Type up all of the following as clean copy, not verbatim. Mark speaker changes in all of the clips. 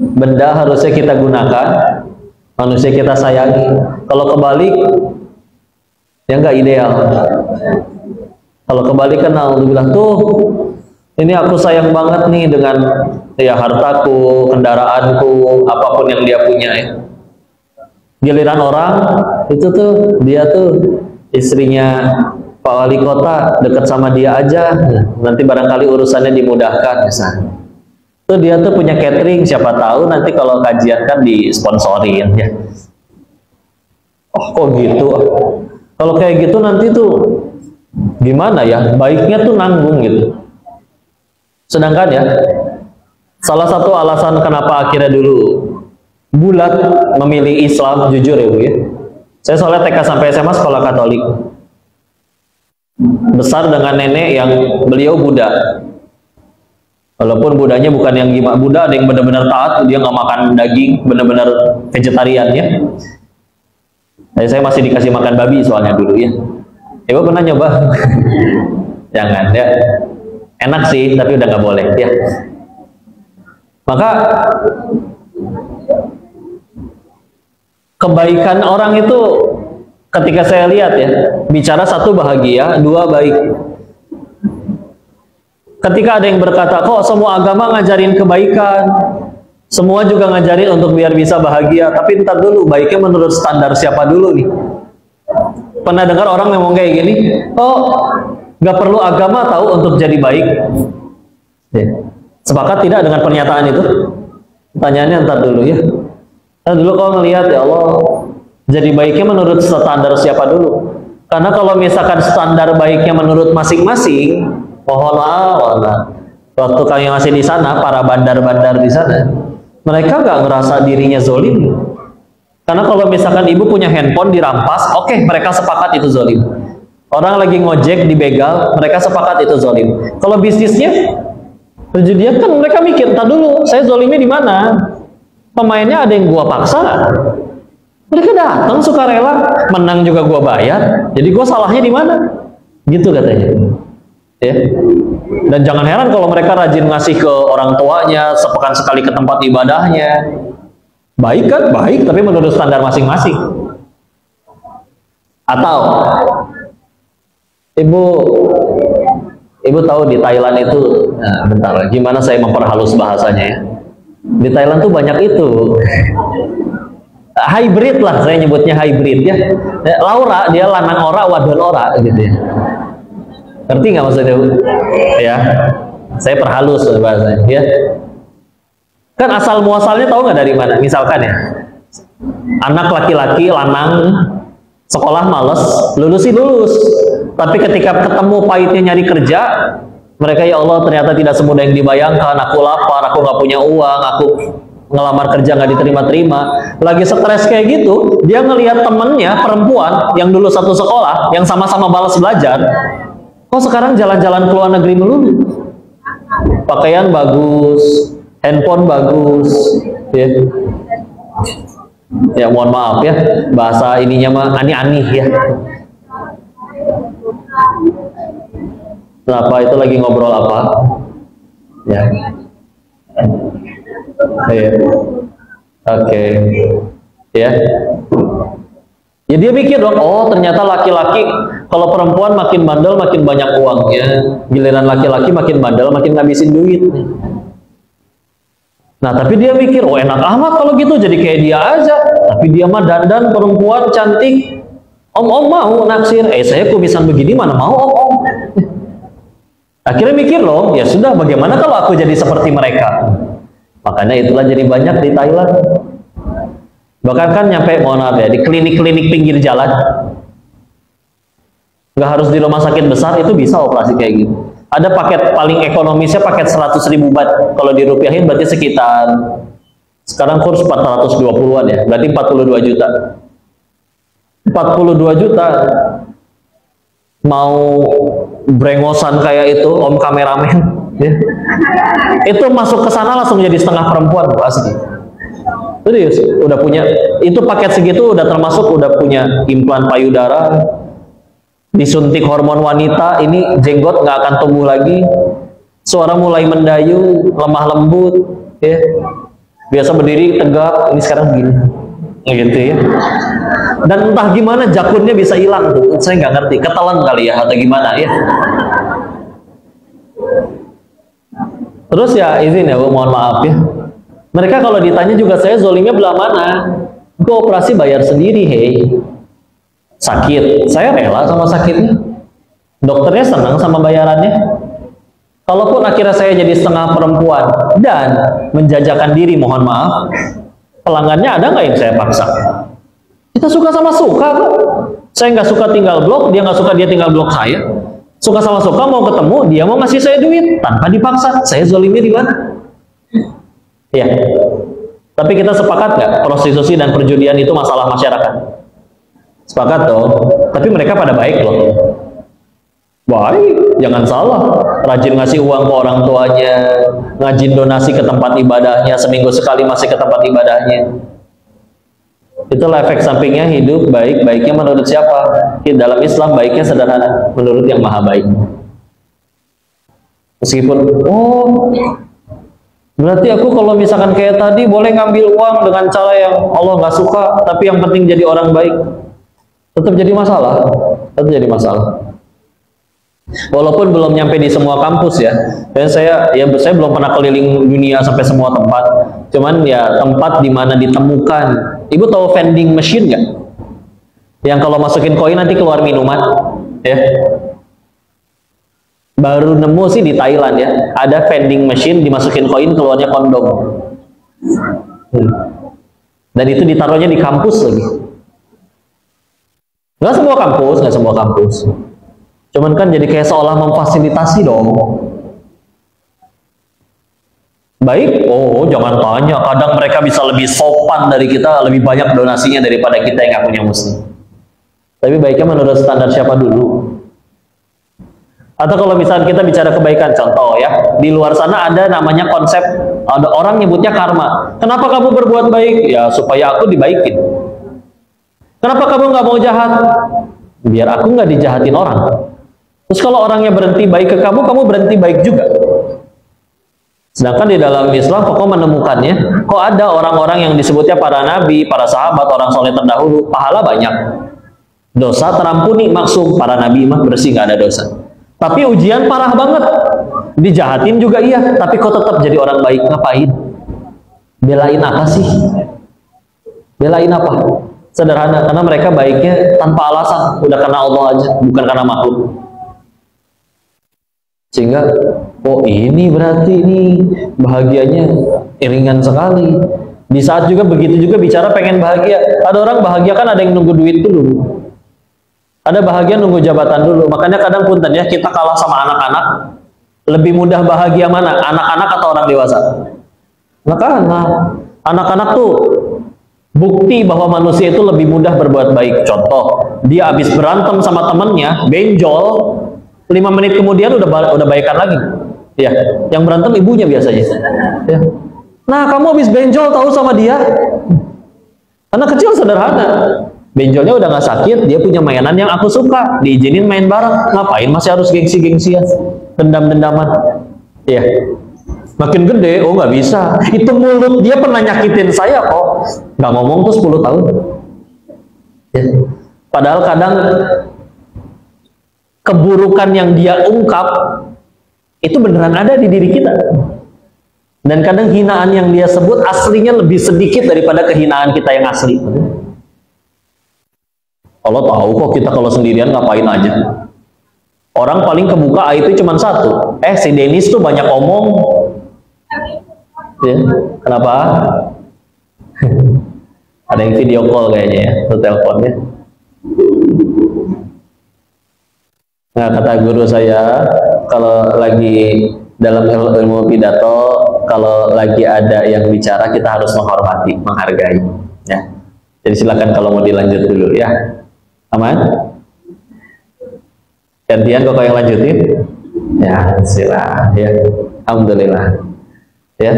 Speaker 1: benda harusnya kita gunakan, manusia kita sayangi. Kalau kebalik, ya nggak ideal. Kalau kebalik kan alhamdulillah tuh, ini aku sayang banget nih dengan ya hartaku, kendaraanku, apapun yang dia punya ya. Giliran orang itu tuh dia tuh istrinya Pak Wali Kota dekat sama dia aja, nanti barangkali urusannya dimudahkan misalnya. Tuh dia tuh punya catering, siapa tahu nanti kalau kajian kan disponsorin ya. Oh kok gitu? Kalau kayak gitu nanti tuh gimana ya? Baiknya tuh nanggung gitu. Sedangkan ya, salah satu alasan kenapa akhirnya dulu bulat memilih Islam, jujur ya Bu ya. Saya soalnya TK sampai SMA sekolah Katolik. Besar dengan nenek yang beliau Buddha. Walaupun Budanya bukan yang gimana, Buddha ada yang benar-benar taat, dia nggak makan daging, benar-benar vegetarian ya. Saya masih dikasih makan babi soalnya dulu ya. Ibu pernah nyoba? Jangan ya. Enak sih, tapi udah nggak boleh ya. Maka kebaikan orang itu ketika saya lihat ya, bicara satu bahagia, dua baik. Ketika ada yang berkata, kok semua agama ngajarin kebaikan, semua juga ngajarin untuk biar bisa bahagia, tapi ntar dulu, baiknya menurut standar siapa dulu nih? Pernah dengar orang ngomong kayak gini, oh nggak perlu agama tahu untuk jadi baik. Sepakat tidak dengan pernyataan itu? Pertanyaannya ntar dulu ya. Ntar dulu kalau ngelihat ya Allah, jadi baiknya menurut standar siapa dulu? Karena kalau misalkan standar baiknya menurut masing-masing, mohon maaf, waktu kami masih di sana, para bandar-bandar di sana, mereka nggak ngerasa dirinya zolim. Karena kalau misalkan ibu punya handphone dirampas, oke, mereka sepakat itu zolim. Orang lagi ngojek dibegal, mereka sepakat itu zolim. Kalau bisnisnya perjudian kan mereka mikir, entar dulu, saya zolimnya di mana? Pemainnya ada yang gua paksa, mereka datang sukarela, menang juga gua bayar, jadi gua salahnya di mana? Gitu katanya. Ya. Dan jangan heran kalau mereka rajin ngasih ke orang tuanya, sepekan sekali ke tempat ibadahnya. Baik kan? Baik, tapi menurut standar masing-masing. Atau Ibu tahu di Thailand itu, nah, bentar, gimana saya memperhalus bahasanya ya? Di Thailand tuh banyak itu hybrid lah, saya nyebutnya hybrid ya. Laura dia lanang ora, wadon ora gitu ya. Ngerti nggak maksudnya Bu? Ya, saya perhalus bahasanya ya. Kan asal muasalnya tahu nggak dari mana? Misalkan ya, anak laki-laki lanang sekolah males, lulus sih lulus. Tapi ketika ketemu pahitnya nyari kerja, mereka ya Allah ternyata tidak semudah yang dibayangkan. Aku lapar, aku nggak punya uang, aku ngelamar kerja nggak diterima-terima. Lagi stres kayak gitu, dia ngelihat temennya perempuan yang dulu satu sekolah, yang sama-sama balas belajar, kok sekarang jalan-jalan ke luar negeri melulu. Pakaian bagus, handphone bagus, ya. Ya mohon maaf ya, bahasa ininya mah ani-ani ya. Kenapa itu lagi ngobrol apa? Ya. Oke. Ya. Ya dia mikir dong, oh ternyata laki-laki kalau perempuan makin bandel makin banyak uangnya, giliran laki-laki makin bandel makin ngabisin duit. Nah tapi dia mikir, oh enak amat kalau gitu, jadi kayak dia aja. Tapi dia mah dandan perempuan cantik, om mau naksir, saya kumisan begini mana mau om. Akhirnya mikir loh, ya sudah bagaimana kalau aku jadi seperti mereka. Makanya itulah jadi banyak di Thailand. Bahkan kan nyampe, mohon maaf ya, di klinik-klinik pinggir jalan. Nggak harus di rumah sakit besar, itu bisa operasi kayak gitu. Ada paket paling ekonomisnya paket 100.000 baht. Kalau dirupiahin berarti sekitar, sekarang kurs 420-an ya, berarti 42 juta. 42 juta. Mau brengosan kayak itu, om kameramen, ya. Itu masuk ke sana langsung jadi setengah perempuan, asli. Serius, udah punya, itu paket segitu udah termasuk udah punya implan payudara, disuntik hormon wanita, ini jenggot nggak akan tumbuh lagi, suara mulai mendayu, lemah lembut, ya. Biasa berdiri tegak, ini sekarang begini, gitu ya. Dan entah gimana jakunnya bisa hilang tuh, saya nggak ngerti, ketelan kali ya atau gimana ya. Terus ya izin ya Bu, mohon maaf ya. Mereka kalau ditanya juga saya zolimnya belah mana? Gue operasi bayar sendiri, hei. Sakit, saya rela sama sakitnya. Dokternya senang sama bayarannya. Kalaupun akhirnya saya jadi setengah perempuan dan menjajakan diri, mohon maaf, pelanggannya ada nggak yang saya paksa? Kita suka sama suka kok. Saya nggak suka tinggal blok, dia nggak suka dia tinggal blok saya. Suka sama suka, mau ketemu, dia mau ngasih saya duit tanpa dipaksa. Saya zolimnya di mana? Ya. Tapi kita sepakat nggak prostitusi dan perjudian itu masalah masyarakat? Sepakat dong. Tapi mereka pada baik loh. Baik, jangan salah. Rajin ngasih uang ke orang tuanya, ngajin donasi ke tempat ibadahnya, seminggu sekali masih ke tempat ibadahnya. Itulah efek sampingnya hidup baik. Baiknya menurut siapa? Dalam Islam baiknya sederhana, menurut yang maha baik. Meskipun, oh, berarti aku kalau misalkan kayak tadi boleh ngambil uang dengan cara yang Allah nggak suka, tapi yang penting jadi orang baik. Tetap jadi masalah. Tetap jadi masalah. Walaupun belum nyampe di semua kampus ya, dan saya belum pernah keliling dunia sampai semua tempat. Cuman ya tempat di mana ditemukan. Ibu tahu vending machine nggak? Yang kalau masukin koin nanti keluar minuman, ya. Baru nemu sih di Thailand ya, ada vending machine dimasukin koin keluarnya kondom. Dan itu ditaruhnya di kampus lagi. Nggak semua kampus, nggak semua kampus. Cuman kan jadi kayak seolah memfasilitasi dong. Baik, oh jangan tanya. Kadang mereka bisa lebih sopan dari kita, lebih banyak donasinya daripada kita yang nggak punya muslim. Tapi baiknya menurut standar siapa dulu? Atau kalau misalnya kita bicara kebaikan, contoh ya, di luar sana ada namanya konsep, ada orang nyebutnya karma. Kenapa kamu berbuat baik? Ya supaya aku dibaikin. Kenapa kamu nggak mau jahat? Biar aku nggak dijahatin orang. Terus kalau orangnya berhenti baik ke kamu, kamu berhenti baik juga. Sedangkan di dalam Islam, kok menemukannya, kok ada orang-orang yang disebutnya para nabi, para sahabat, orang soleh terdahulu, pahala banyak. Dosa terampuni, maksum. Para nabi mah bersih, nggak ada dosa. Tapi ujian parah banget. Dijahatin juga iya, tapi kok tetap jadi orang baik. Ngapain? Belain apa sih? Belain apa? Sederhana, karena mereka baiknya tanpa alasan. Udah karena Allah aja, bukan karena makhluk. Sehingga, oh ini berarti ini bahagianya ringan sekali. Di saat juga begitu juga bicara pengen bahagia. Ada orang bahagia kan ada yang nunggu duit dulu. Ada bahagia nunggu jabatan dulu. Makanya kadang punten ya, kita kalah sama anak-anak. Lebih mudah bahagia mana? Anak-anak atau orang dewasa? Anak-anak. Anak-anak tuh bukti bahwa manusia itu lebih mudah berbuat baik. Contoh, dia habis berantem sama temennya, benjol, 5 menit kemudian udah baikan lagi. Ya, yang berantem ibunya biasanya. Ya. Nah, kamu habis benjol tahu sama dia. Anak kecil sederhana. Benjolnya udah nggak sakit, dia punya mainan yang aku suka, diizinin main bareng. Ngapain masih harus gengsi-gengsian, dendam-dendaman? Ya. Makin gede, oh nggak bisa. Itu mulut dia pernah nyakitin saya kok. Nggak ngomong tuh 10 tahun. Ya. Padahal kadang keburukan yang dia ungkap itu beneran ada di diri kita. Dan kadang hinaan yang dia sebut aslinya lebih sedikit daripada kehinaan kita yang asli. Allah tahu kok kita kalau sendirian ngapain aja. Orang paling kebuka itu cuma satu. Si Dennis tuh banyak omong. Ya, kenapa? Ada yang video call kayaknya ya, atau teleponnya. Nah, kata guru saya, kalau lagi dalam ilmu pidato, kalau lagi ada yang bicara, kita harus menghormati, menghargai. Ya. Jadi silakan kalau mau dilanjut dulu ya. Aman? Gantian kok yang lanjutin? Ya, silakan. Ya, alhamdulillah. Ya.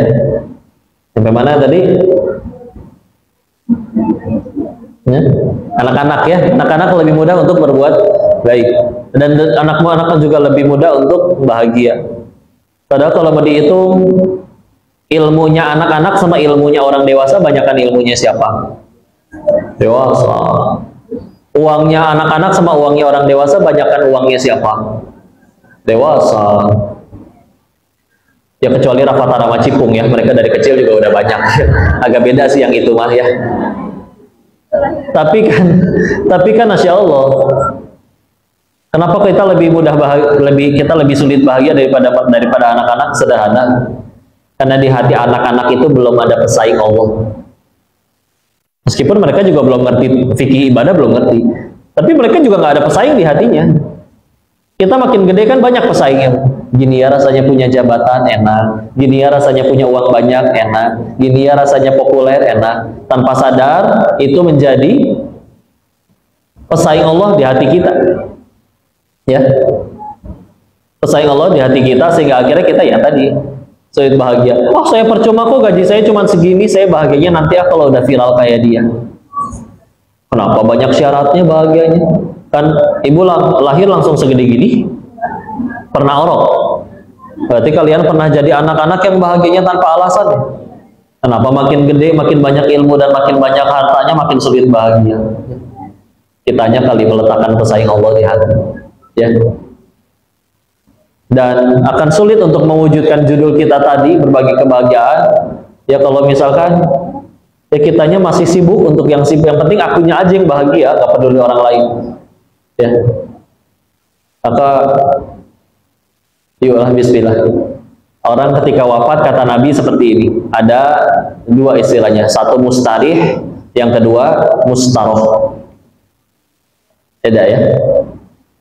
Speaker 1: Sampai mana tadi? Ya. Anak-anak ya, anak-anak lebih mudah untuk berbuat baik. Dan anak-anak juga lebih mudah untuk bahagia. Padahal kalau mau dihitung, Ilmunya anak-anak sama ilmunya orang dewasa, banyakkan ilmunya siapa? Dewasa. Uangnya anak-anak sama uangnya orang dewasa, banyakkan uangnya siapa? Dewasa. Ya kecuali Rafatara sama Cipung ya, mereka dari kecil juga udah banyak. Agak beda sih yang itu mah ya. Tapi kan Masya Allah, kenapa kita lebih mudah bahagia, kita lebih sulit bahagia daripada anak-anak? Sederhana, karena di hati anak-anak itu belum ada pesaing Allah. Meskipun mereka juga belum ngerti fikih ibadah, belum ngerti, tapi mereka juga nggak ada pesaing di hatinya. Kita makin gede kan banyak pesaingnya. Gini ya rasanya punya jabatan, enak. Gini ya rasanya punya uang banyak, enak. Gini ya rasanya populer, enak. Tanpa sadar itu menjadi pesaing Allah di hati kita. Ya, pesaing Allah di hati kita, sehingga akhirnya kita ya tadi sulit bahagia. Wah, saya percuma kok, gaji saya cuma segini, saya bahagianya nanti ya kalau udah viral kayak dia. Kenapa banyak syaratnya bahagianya? Kan ibu lahir langsung segede gini, pernah orok. Berarti kalian pernah jadi anak-anak yang bahagianya tanpa alasan. Kenapa makin gede, makin banyak ilmu dan makin banyak hartanya, makin sulit bahagia? Kitanya kali meletakkan pesaing Allah di hati, ya. Dan akan sulit untuk mewujudkan judul kita tadi, berbagi kebahagiaan. Ya kalau misalkan ya kitanya masih sibuk untuk yang sibuk, yang penting akunya aja yang bahagia, gak peduli orang lain. Ya, maka yuklah bismillah. Orang ketika wafat, kata Nabi seperti ini, ada dua istilahnya, satu mustarih, yang kedua mustaroh. Beda ya.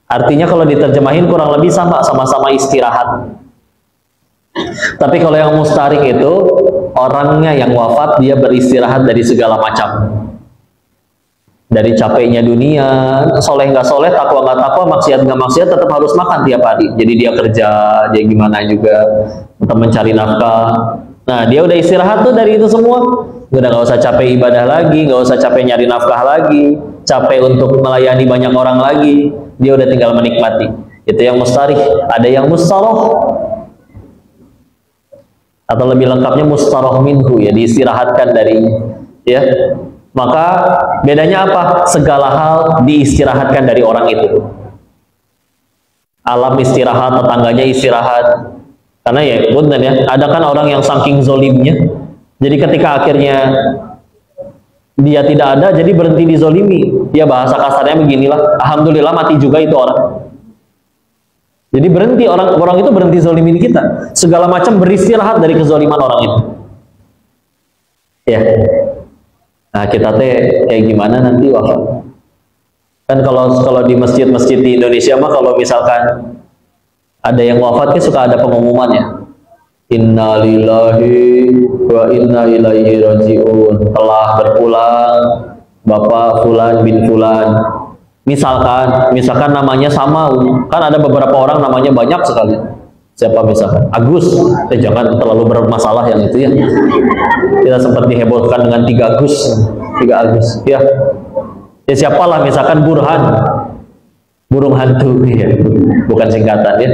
Speaker 1: Artinya kalau diterjemahin kurang lebih sama-sama istirahat. Tapi kalau yang mustarih itu orangnya yang wafat, dia beristirahat dari segala macam. Dari capeknya dunia, soleh nggak soleh, takwa nggak takwa, maksiat nggak maksiat, tetap harus makan tiap hari. Jadi dia kerja, dia gimana juga untuk mencari nafkah. Nah, dia udah istirahat tuh dari itu semua. Udah nggak usah capek ibadah lagi, nggak usah capek nyari nafkah lagi, capek untuk melayani banyak orang lagi. Dia udah tinggal menikmati. Itu yang mustarih. Ada yang mustaroh, atau lebih lengkapnya mustaroh minhu, ya diistirahatkan darinya. Ya. Maka bedanya apa? Segala hal diistirahatkan dari orang itu. Alam istirahat, tetangganya istirahat. Karena ya, benar ya, ada kan orang yang saking zolimnya, jadi ketika akhirnya dia tidak ada, jadi berhenti dizolimi. Ya bahasa kasarnya beginilah, alhamdulillah mati juga itu orang. Jadi berhenti, orang itu berhenti zolimin kita. Segala macam beristirahat dari kezoliman orang itu. Ya. Nah, kita teh kayak gimana nanti wafat? Kan kalau di masjid-masjid di Indonesia mah, kalau misalkan ada yang wafatnya suka ada pengumumannya. Inna lillahi wa inna ilaihi raji'un. Telah berpulang Bapak Fulan bin Fulan. Misalkan namanya sama, kan ada beberapa orang namanya banyak sekali. Siapa misalkan? Agus. Jangan terlalu bermasalah yang itu ya. Kita sempat dihebohkan dengan 3 Agus. Ya. Ya siapalah, misalkan Burhan. Burung hantu ya. Bukan singkatan ya.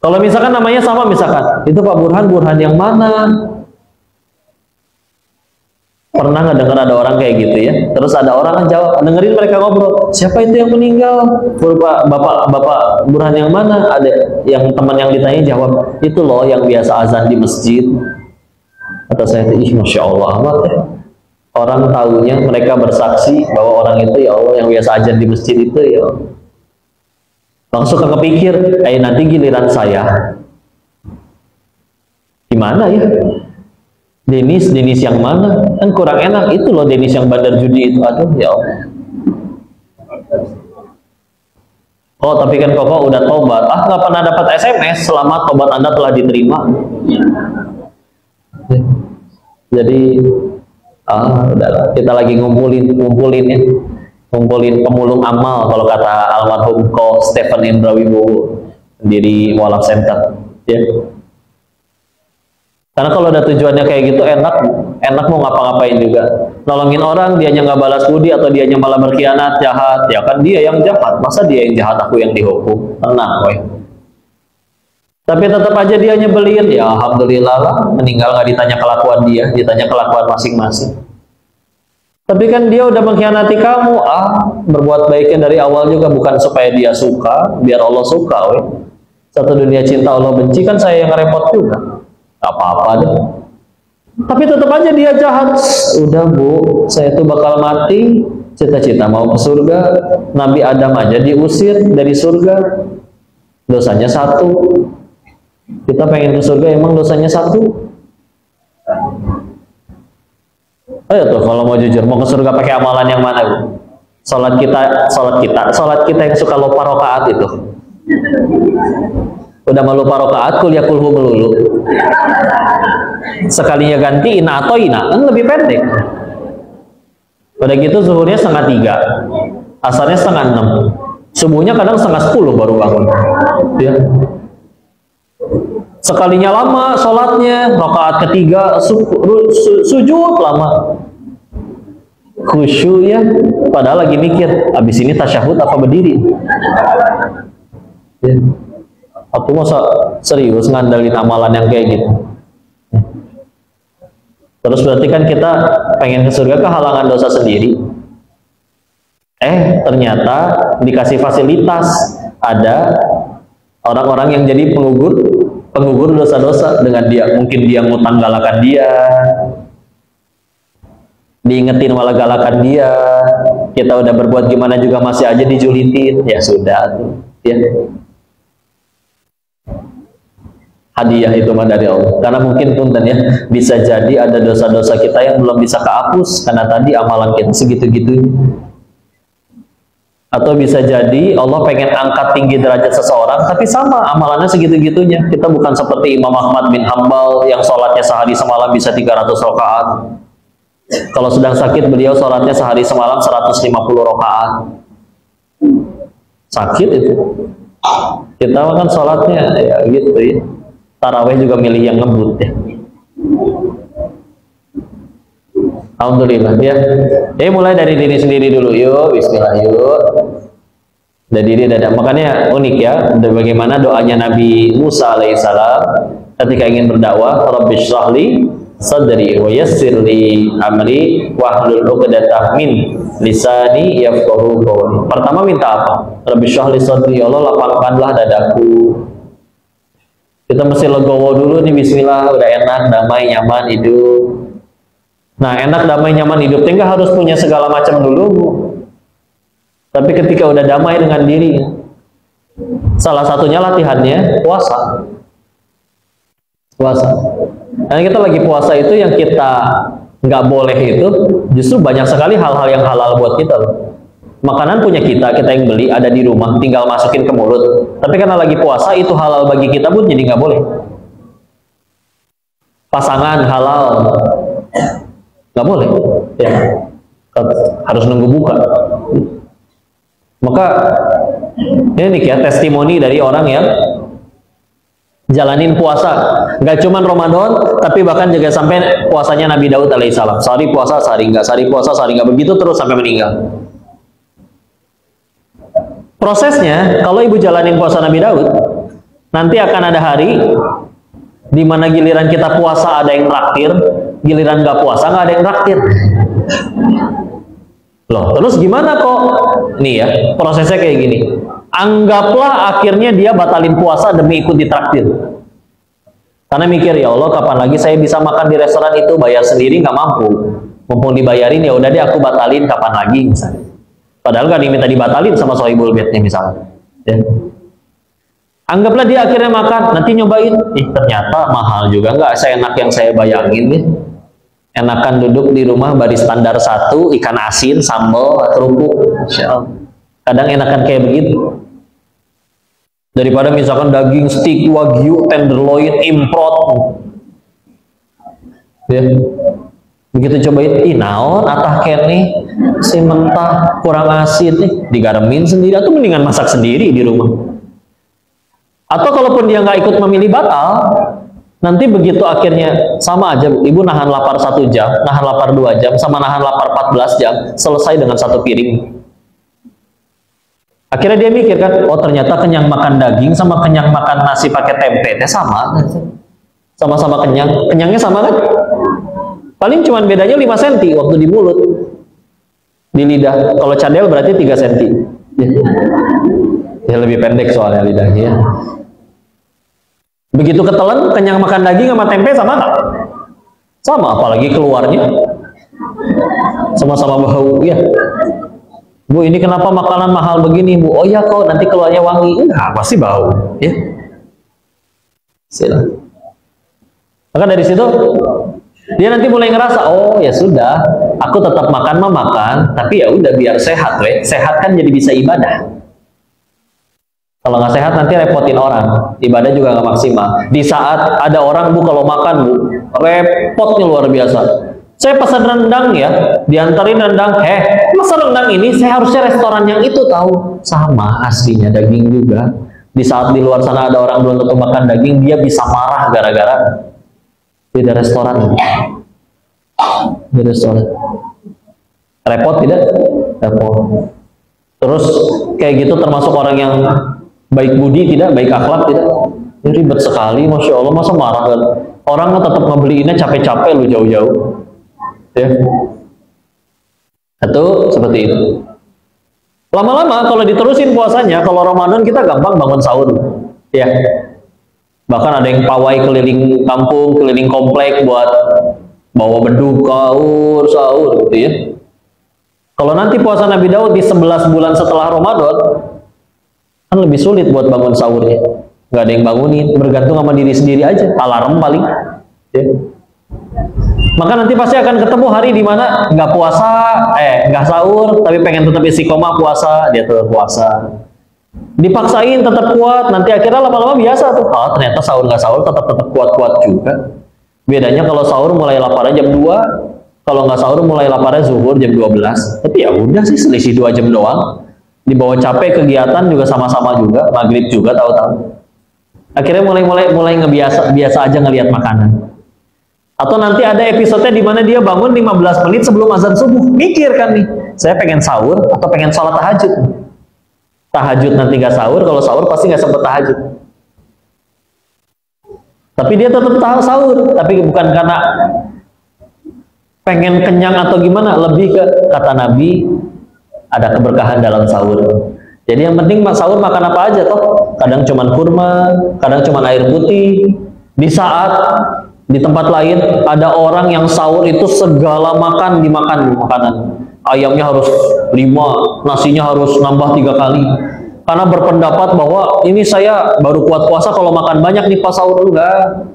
Speaker 1: Kalau misalkan namanya sama, misalkan itu Pak Burhan yang mana? Pernah nggak dengar ada orang kayak gitu ya? Terus ada orang yang jawab, dengerin mereka ngobrol, siapa itu yang meninggal? Bapak Burhan yang mana? Ada yang teman yang ditanya jawab, itu loh yang biasa azan di masjid. Kata saya, Masya Allah amat ya. Orang tahunya, mereka bersaksi bahwa orang itu ya Allah yang biasa azan di masjid itu ya Allah. Langsung kepikir, nanti giliran saya gimana ya? Denis yang mana? Kan kurang enak. Itu loh Denis yang bandar judi itu. Aduh ya Allah. Oh tapi kan Koko udah tobat. Nggak pernah dapat SMS selamat tobat Anda telah diterima. Jadi udahlah, kita lagi ngumpulin ya. Ngumpulin pemulung amal kalau kata almarhum Ko Stephen Indrawi Bowo, pendiri Mualaf Center ya. Karena kalau ada tujuannya kayak gitu, enak mau ngapa-ngapain juga. Nolongin orang, dianya nggak balas budi, atau dianya malah berkhianat, jahat, ya kan dia yang jahat, masa dia yang jahat, aku yang dihukum? Tenang, weh. Tapi tetap aja dia nyebelin, ya alhamdulillah lah, meninggal nggak ditanya kelakuan dia, ditanya kelakuan masing-masing. Tapi kan dia udah mengkhianati kamu, berbuat baiknya dari awal juga bukan supaya dia suka, biar Allah suka, weh. Satu dunia cinta Allah benci, kan saya yang repot juga. Gak apa-apa deh. Tapi tetap aja dia jahat. Udah bu, saya tuh bakal mati, cita-cita mau ke surga. Nabi Adam aja diusir dari surga, dosanya 1. Kita pengen ke surga, emang dosanya 1? Ayo tuh, kalau mau jujur, mau ke surga pakai amalan yang mana bu? Salat kita yang suka lupa rakaat itu. Udah malu rakaat, kuliah kulhu melulu. Sekalinya ganti ina atau ina, kan lebih pendek. Udah gitu zuhurnya 2:30, asarnya 5:30, subuhnya kadang 5:30 baru bangun. Ya. Sekalinya lama sholatnya, rakaat ketiga sujud lama, khusyuk ya, padahal lagi mikir, abis ini tasyahud apa berdiri. Ya. Aku masa serius ngandelin amalan yang kayak gitu. Terus berarti kan kita pengen ke surga kehalangan dosa sendiri. Ternyata dikasih fasilitas, ada orang-orang yang jadi penggugur dosa-dosa dengan dia. Mungkin dia ngutang galakan dia, diingetin malah galakan dia. Kita udah berbuat gimana juga masih aja dijulitin. Ya sudah tuh, ya. Hadiah itu mah dari Allah. Karena mungkin punten ya, bisa jadi ada dosa-dosa kita yang belum bisa kehapus karena tadi amalan kita segitu-gitunya. Atau bisa jadi Allah pengen angkat tinggi derajat seseorang, tapi sama amalannya segitu-gitunya. Kita bukan seperti Imam Ahmad bin Hambal yang sholatnya sehari semalam bisa 300 rakaat. Kalau sedang sakit beliau sholatnya sehari semalam 150 rakaat. Sakit itu. Kita kan sholatnya ya gitu ya. Taraweh juga milih yang ngebut ya. Alhamdulillah ya. Mulai dari diri sendiri dulu yuk, bismillah yuk. Dari diri dada. Makanya unik ya, bagaimana doanya Nabi Musa alaihissalam ketika ingin berdakwah, Rabbi shrahli sadri wa yassir li amri wahlul 'uqdatam min lisani yafqahu qawli. Pertama minta apa? Rabbi shrahli sadri, ya Allah lapangkanlah dadaku. Kita mesti legowo dulu nih, bismillah, udah enak, damai, nyaman hidup. Nah, enak, damai, nyaman hidup tinggal harus punya segala macam dulu. Tapi ketika udah damai dengan diri, salah satunya latihannya puasa. Puasa. Karena kita lagi puasa itu yang kita nggak boleh itu justru banyak sekali hal-hal yang halal buat kita loh. Makanan punya kita yang beli, ada di rumah, tinggal masukin ke mulut. Tapi karena lagi puasa, itu halal bagi kita pun jadi nggak boleh. Pasangan halal, nggak boleh. Ya, harus nunggu buka. Maka ini ya testimoni dari orang yang jalanin puasa. Nggak cuma Ramadan, tapi bahkan juga sampai puasanya Nabi Daud alaihissalam. Sehari puasa, sehari nggak. Sehari puasa, sehari nggak. Begitu terus sampai meninggal. Prosesnya, kalau ibu jalanin puasa Nabi Daud, nanti akan ada hari di mana giliran kita puasa ada yang traktir, giliran nggak puasa nggak ada yang traktir. Loh, terus gimana kok? Nih ya, prosesnya kayak gini. Anggaplah akhirnya dia batalin puasa demi ikut ditraktir. Karena mikir, ya Allah, kapan lagi saya bisa makan di restoran itu, bayar sendiri nggak mampu. Mumpung dibayarin, ya udah deh aku batalin, kapan lagi misalnya. Padahal kan diminta dibatalin sama sohibul bednya misalnya. Ya. Anggaplah dia akhirnya makan, nanti nyobain, ternyata mahal juga, nggak seenak yang saya bayangin nih. Enakan duduk di rumah baris standar 1, ikan asin, sambal, kerupuk, Masya Allah. Kadang enakan kayak begitu. Daripada misalkan daging steak wagyu, tenderloin, import. Ya. Begitu cobain, naon atah kene si mentah kurang asin nih, digaremin sendiri atau mendingan masak sendiri di rumah. Atau kalaupun dia nggak ikut memilih batal, nanti begitu akhirnya sama aja, ibu nahan lapar 1 jam, nahan lapar 2 jam, sama nahan lapar 14 jam, selesai dengan 1 piring. Akhirnya dia mikir kan, oh ternyata kenyang makan daging sama kenyang makan nasi pakai tempe teh sama. Sama-sama kenyang. Kenyangnya sama kan? Paling cuma bedanya 5 cm waktu di mulut. Di lidah. Kalau cadel berarti 3 cm. Ya lebih pendek soalnya lidahnya ya. Begitu ketelan, kenyang makan daging sama tempe sama nggak? Sama, apalagi keluarnya sama-sama bau ya. Bu, ini kenapa makanan mahal begini, Bu? Oh ya kok, nanti keluarnya wangi. Enggak, pasti bau ya. Sila. Maka dari situ dia nanti mulai ngerasa, oh ya sudah, aku tetap makan mah makan, tapi ya udah biar sehat, sehat kan jadi bisa ibadah. Kalau nggak sehat nanti repotin orang, ibadah juga nggak maksimal. Di saat ada orang, Bu, kalau makan, Bu, repotnya luar biasa. Saya pesan rendang ya, diantarin rendang, masa rendang ini saya harusnya restoran yang itu tahu. Sama aslinya daging juga. Di saat di luar sana ada orang belum tentu makan daging, dia bisa marah gara-gara beda restoran. Beda restoran. Repot tidak? Repot. Terus kayak gitu termasuk orang yang baik budi tidak, baik akhlak tidak. Ini ribet sekali, Masya Allah, masa marah kan? Orang tetap ngebeliinnya capek-capek lu jauh-jauh. Ya. Itu seperti itu. Lama-lama kalau diterusin puasanya, kalau Ramadan kita gampang bangun sahur. Ya. Bahkan ada yang pawai keliling kampung, keliling komplek buat bawa beduk, sahur gitu ya. Kalau nanti puasa Nabi Daud di 11 bulan setelah Ramadan, kan lebih sulit buat bangun sahurnya. Nggak ada yang bangunin, bergantung sama diri sendiri aja, alarm paling. Ya. Maka nanti pasti akan ketemu hari di mana nggak puasa, nggak sahur, tapi pengen tetap istiqomah puasa, dia tetap puasa. Dipaksain tetap kuat, nanti akhirnya lama-lama biasa tuh. Oh, ternyata sahur nggak sahur tetap kuat-kuat juga. Bedanya kalau sahur mulai laparnya jam 2, kalau nggak sahur mulai laparnya zuhur jam 12. Tapi ya udah sih, selisih 2 jam doang. Dibawa capek kegiatan juga sama-sama juga, maghrib juga tahu-tahu. Akhirnya mulai biasa aja ngelihat makanan. Atau nanti ada episode di mana dia bangun 15 menit sebelum azan subuh. Mikir kan nih, saya pengen sahur atau pengen sholat tahajud. Tahajud nanti nggak sahur, kalau sahur pasti nggak sempet tahajud. Tapi dia tetap tahu sahur, tapi bukan karena pengen kenyang atau gimana, lebih ke kata Nabi ada keberkahan dalam sahur. Jadi yang penting sahur makan apa aja toh. Kadang cuman kurma, kadang cuman air putih. Di saat di tempat lain ada orang yang sahur itu segala dimakan makanan. Ayamnya harus 5, nasinya harus nambah 3 kali. Karena berpendapat bahwa ini saya baru kuat puasa kalau makan banyak nih pas sahur. Enggak.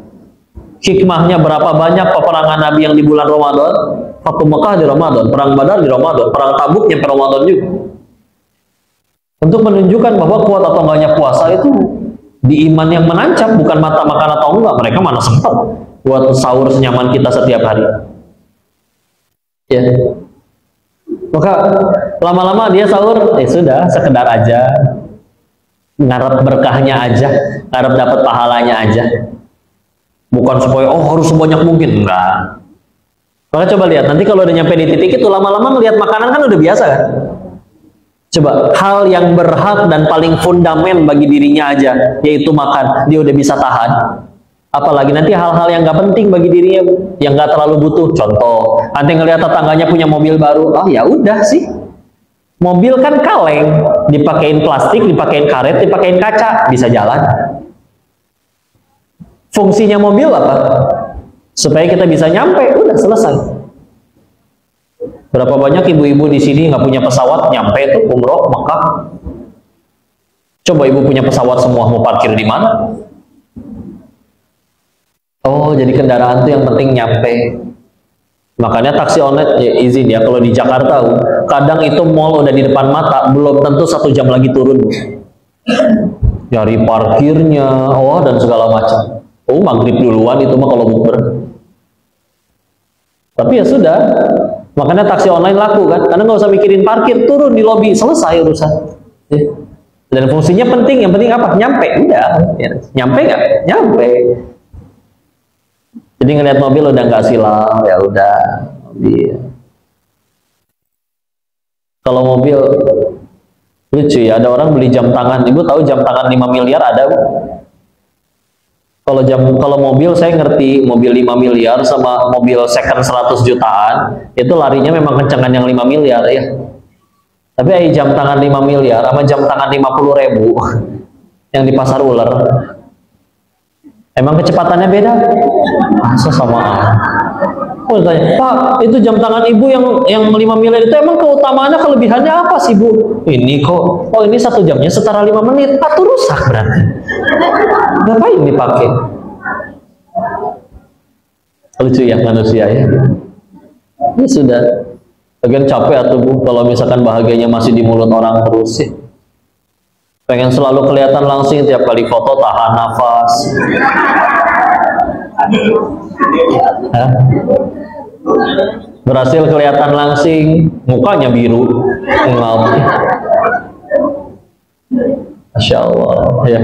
Speaker 1: Hikmahnya berapa banyak peperangan Nabi yang di bulan Ramadan? Fatu Mekah di Ramadan, perang Badar di Ramadan, perang Tabuk yang Ramadan juga. Untuk menunjukkan bahwa kuat atau enggaknya puasa itu di iman yang menancap, bukan mata makan atau enggak. Mereka mana sempat buat sahur senyaman kita setiap hari. Ya. Maka lama-lama dia sahur, sudah sekedar aja, ngarep berkahnya aja, ngarep dapat pahalanya aja. Bukan supaya harus sebanyak mungkin, enggak. Maka coba lihat, nanti kalau udah nyampe di titik itu, lama-lama ngelihat makanan kan udah biasa kan? Coba, hal yang berhak dan paling fundament bagi dirinya aja, yaitu makan, dia udah bisa tahan. Apalagi nanti hal-hal yang gak penting bagi dirinya, yang gak terlalu butuh. Contoh, nanti ngelihat tetangganya punya mobil baru, ya udah sih. Mobil kan kaleng, dipakein plastik, dipakein karet, dipakein kaca, bisa jalan. Fungsinya mobil apa? Supaya kita bisa nyampe, udah selesai. Berapa banyak ibu-ibu di sini nggak punya pesawat, nyampe tuh umroh Mekah. Coba ibu punya pesawat semua, mau parkir di mana? Oh, jadi kendaraan tuh yang penting nyampe. Makanya taksi online izin ya, kalau di Jakarta kadang itu mall udah di depan mata, belum tentu 1 jam lagi turun. Nyari parkirnya, dan segala macam. Maghrib duluan itu mah kalau bukber. Tapi ya sudah, makanya taksi online laku kan, karena nggak usah mikirin parkir, turun di lobi, selesai urusan. Dan fungsinya penting, yang penting apa? Nyampe, udah. Nyampe nggak? Nyampe. Jadi ngeliat mobil udah nggak silau, ya udah mobil. Kalau mobil Lucu ya, ada orang beli jam tangan. Ibu tahu jam tangan 5 miliar ada, Bu? Kalau mobil saya ngerti, mobil 5 miliar sama mobil second 100 jutaan, itu larinya memang kencengan yang 5 miliar ya. Tapi jam tangan 5 miliar sama jam tangan 50.000 yang di pasar ular, emang kecepatannya beda? Masa samaan? Oh, tanya, Pak, itu jam tangan ibu yang 5 miliar itu emang keutamaannya, kelebihannya apa sih, Bu? Ini kok, oh ini 1 jamnya setara 5 menit. Atau rusak berarti. Ngapain dipakai? Lucu ya manusia ya. Ini sudah. Bagian capek atau Bu, kalau misalkan bahagianya masih di mulut orang terus sih. Pengen selalu kelihatan langsung, tiap kali foto tahan nafas. Hah? Berhasil kelihatan langsing, mukanya biru, Masya Allah ya.